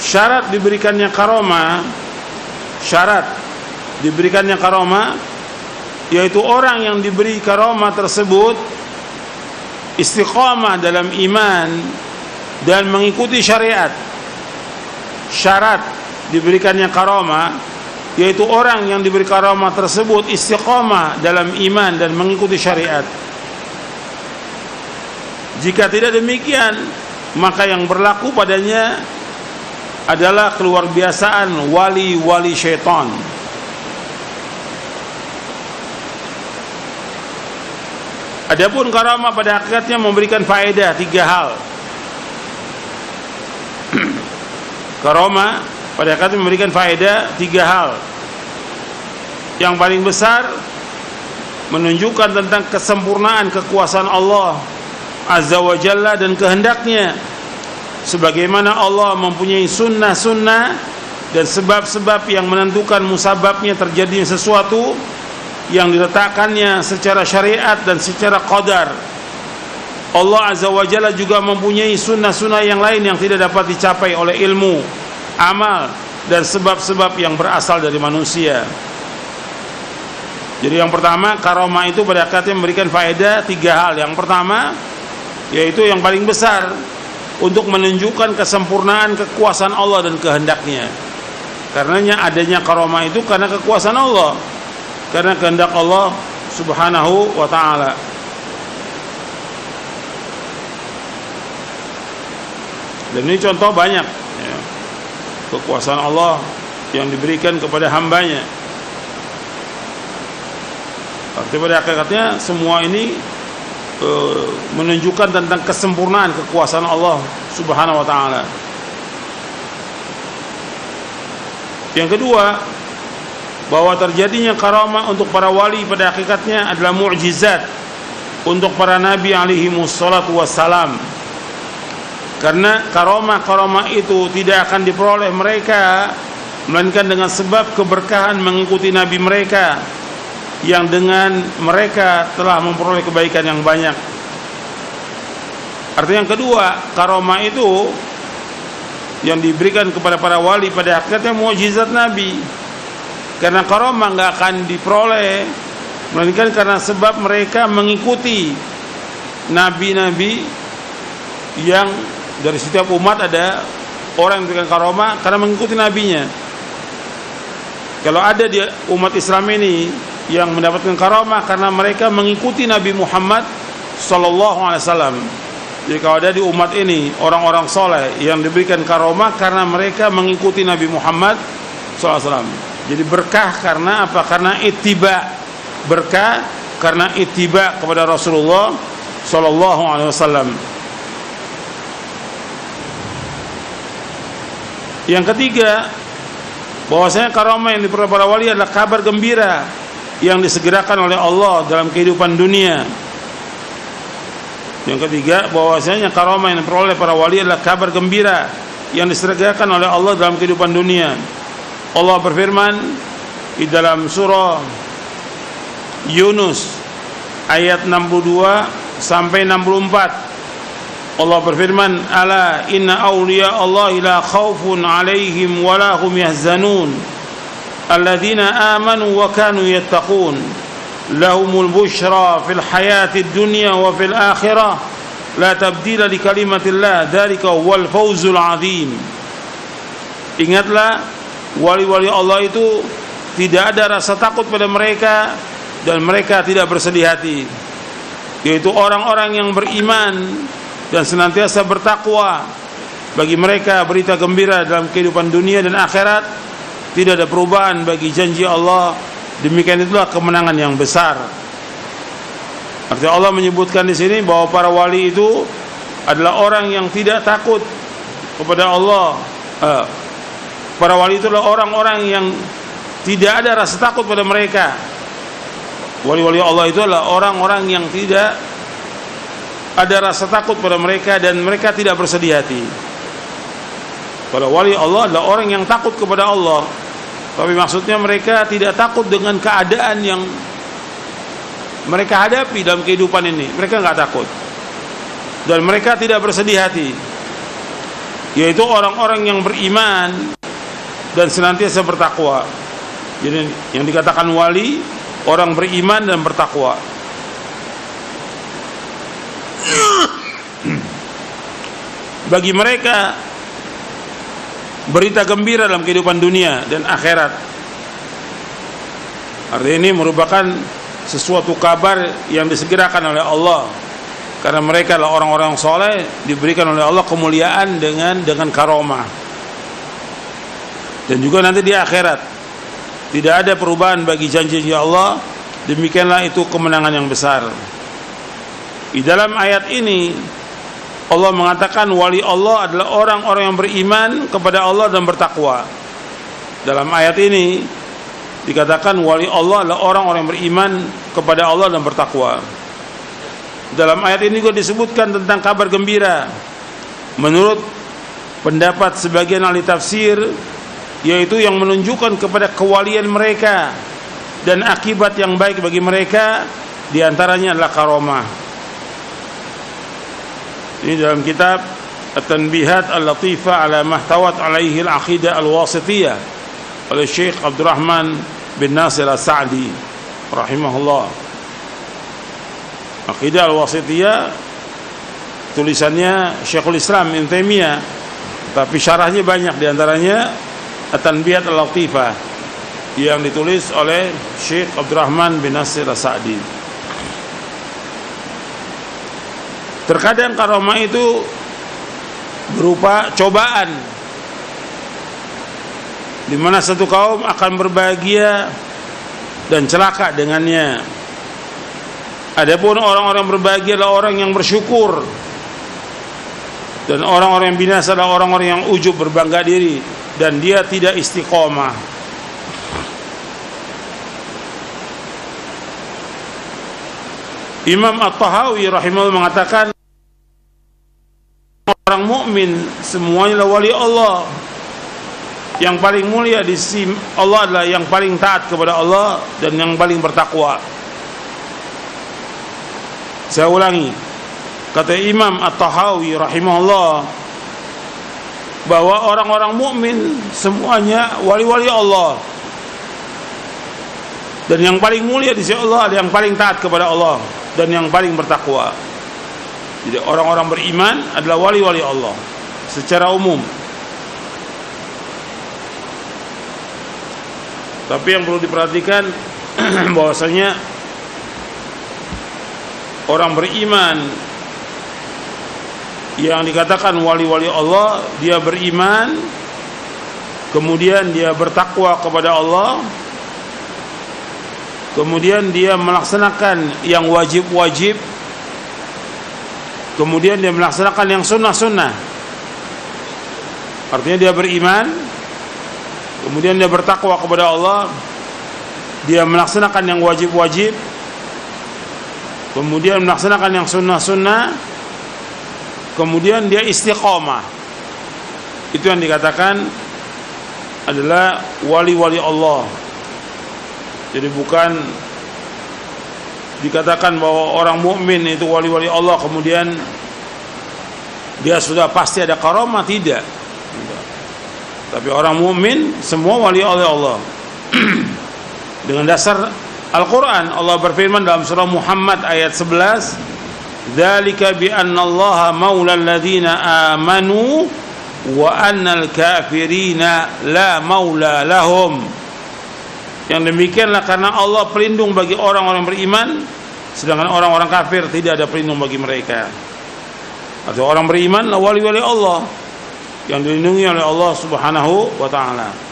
syarat diberikannya karomah, yaitu orang yang diberi karomah tersebut istiqamah dalam iman dan mengikuti syariat. Syarat diberikannya karomah yaitu orang yang diberi karomah tersebut istiqamah dalam iman dan mengikuti syariat. Jika tidak demikian, maka yang berlaku padanya adalah keluar biasaan wali-wali syaitan. Adapun karamah pada hakikatnya memberikan faedah 3 hal. Karamah pada hakikatnya memberikan faedah 3 hal. Yang paling besar, menunjukkan tentang kesempurnaan kekuasaan Allah Azza wa Jalla dan kehendaknya, sebagaimana Allah mempunyai sunnah-sunnah dan sebab-sebab yang menentukan musababnya terjadinya sesuatu yang diletakkannya secara syariat dan secara qadar. Allah Azza wa Jalla juga mempunyai sunnah-sunnah yang lain yang tidak dapat dicapai oleh ilmu, amal, dan sebab-sebab yang berasal dari manusia. Jadi yang pertama, karamah itu pada hakikatnya memberikan faedah 3 hal. Yang pertama, yaitu yang paling besar, untuk menunjukkan kesempurnaan kekuasaan Allah dan kehendaknya. Karenanya adanya karamah itu karena kekuasaan Allah, karena kehendak Allah Subhanahu wa ta'ala. Dan ini contoh banyak ya, kekuasaan Allah yang diberikan kepada hambanya. Artinya pada hakikatnya semua ini menunjukkan tentang kesempurnaan kekuasaan Allah Subhanahu wa ta'ala. Yang kedua, bahwa terjadinya karamah untuk para wali pada hakikatnya adalah mukjizat untuk para nabi alaihi wassalatu wassalam. Karena karamah itu tidak akan diperoleh mereka melainkan dengan sebab keberkahan mengikuti nabi mereka, yang dengan mereka telah memperoleh kebaikan yang banyak. Artinya yang kedua, karamah itu yang diberikan kepada para wali pada hakikatnya mukjizat nabi. Karena karamah nggak akan diperoleh melainkan karena sebab mereka mengikuti nabi-nabi, yang dari setiap umat ada orang yang diberikan karamah karena mengikuti nabinya. Kalau ada di umat Islam ini yang mendapatkan karamah karena mereka mengikuti Nabi Muhammad sallallahu alaihi wasallam. Jadi kalau ada di umat ini orang-orang soleh yang diberikan karamah karena mereka mengikuti Nabi Muhammad sallallahu alaihi wasallam. Jadi berkah karena apa? Karena ittiba. Berkah karena ittiba kepada Rasulullah sallallahu alaihi wasallam. Yang ketiga, bahwasanya karamah yang diperoleh para wali adalah kabar gembira yang disegerakan oleh Allah dalam kehidupan dunia. Yang ketiga, bahwasanya karamah yang diperoleh para wali adalah kabar gembira yang disegerakan oleh Allah dalam kehidupan dunia. Allah berfirman di dalam surah Yunus ayat 62 sampai 64. Allah berfirman, ala inna awliya Allah la khawfun alaihim wa la hum yahzanun alladzina amanu wa kanu yattaqun lahumul bushra fil hayatid dunya wa fil akhirah la tabdila li kalimatillah dzalika huwal fawzul azim. Ingatlah, wali-wali Allah itu tidak ada rasa takut pada mereka dan mereka tidak bersedih hati, yaitu orang-orang yang beriman dan senantiasa bertakwa. Bagi mereka berita gembira dalam kehidupan dunia dan akhirat, tidak ada perubahan bagi janji Allah. Demikian itulah kemenangan yang besar. Artinya Allah menyebutkan di sini bahwa para wali itu adalah orang yang tidak takut kepada Allah. Para wali itu adalah orang-orang yang tidak ada rasa takut pada mereka. Wali-wali Allah itu adalah orang-orang yang tidak ada rasa takut pada mereka dan mereka tidak bersedih hati. Kalau wali Allah adalah orang yang takut kepada Allah, tapi maksudnya mereka tidak takut dengan keadaan yang mereka hadapi dalam kehidupan ini. Mereka nggak takut dan mereka tidak bersedih hati. yaitu orang-orang yang beriman dan senantiasa bertakwa. Jadi yang dikatakan wali, orang beriman dan bertakwa. Bagi mereka berita gembira dalam kehidupan dunia dan akhirat. Artinya ini merupakan sesuatu kabar yang disegerakan oleh Allah, karena mereka adalah orang-orang soleh, diberikan oleh Allah kemuliaan dengan karomah. Dan juga nanti di akhirat tidak ada perubahan bagi janji Allah. Demikianlah itu kemenangan yang besar. Di dalam ayat ini Allah mengatakan wali Allah adalah orang-orang yang beriman kepada Allah dan bertakwa. Dalam ayat ini dikatakan wali Allah adalah orang-orang yang beriman kepada Allah dan bertakwa. Dalam ayat ini juga disebutkan tentang kabar gembira. Menurut pendapat sebagian ahli tafsir, yaitu yang menunjukkan kepada kewalian mereka dan akibat yang baik bagi mereka, diantaranya adalah karomah. Ini dalam kitab At-Tanbihat Al-Latifah ala Mahtawat alaihi al-Aqidah Al-Wasitiyah oleh Syekh Abdurrahman bin Nasir As-Sa'di rahimahullah. Aqidah Al-Wasitiyah tulisannya Syekhul Islam Ibnu Taimiyah, tapi syarahnya banyak, diantaranya At-Tanbihat Al-Latifah yang ditulis oleh Syekh Abdurrahman bin Nasir As-Sa'di. Terkadang karomah itu berupa cobaan, di mana satu kaum akan berbahagia dan celaka dengannya. Adapun orang-orang berbahagia adalah orang yang bersyukur, dan orang-orang yang binasa adalah orang-orang yang ujub, berbangga diri, dan dia tidak istiqomah. Imam At-Tahawi rahimahullah mengatakan orang mukmin semuanya adalah wali Allah. Yang paling mulia di sisi Allah adalah yang paling taat kepada Allah dan yang paling bertakwa. Saya ulangi, kata Imam At-Tahawi rahimahullah, bahwa orang-orang mukmin semuanya wali-wali Allah, dan yang paling mulia di sisi Allah adalah yang paling taat kepada Allah dan yang paling bertakwa. Jadi orang-orang beriman adalah wali-wali Allah secara umum. Tapi yang perlu diperhatikan bahwasanya orang beriman yang dikatakan wali-wali Allah, dia beriman, kemudian dia bertakwa kepada Allah, kemudian dia melaksanakan yang wajib-wajib, kemudian dia melaksanakan yang sunnah-sunnah. Artinya dia beriman, kemudian dia bertakwa kepada Allah, dia melaksanakan yang wajib-wajib, kemudian melaksanakan yang sunnah-sunnah, kemudian dia istiqomah. Itu yang dikatakan adalah wali-wali Allah. Jadi bukan dikatakan bahwa orang mukmin itu wali-wali Allah kemudian dia sudah pasti ada karomah, tidak. Tapi orang mukmin semua wali oleh Allah. Dengan dasar Al-Quran, Allah berfirman dalam surah Muhammad ayat 11, "Dzalika bi anna Allaha maula alladziina aamanu wa annal kafirina la maula lahum." Yang demikianlah karena Allah pelindung bagi orang-orang beriman, sedangkan orang-orang kafir tidak ada pelindung bagi mereka. Atau orang beriman adalah wali-wali Allah yang dilindungi oleh Allah Subhanahu wa ta'ala.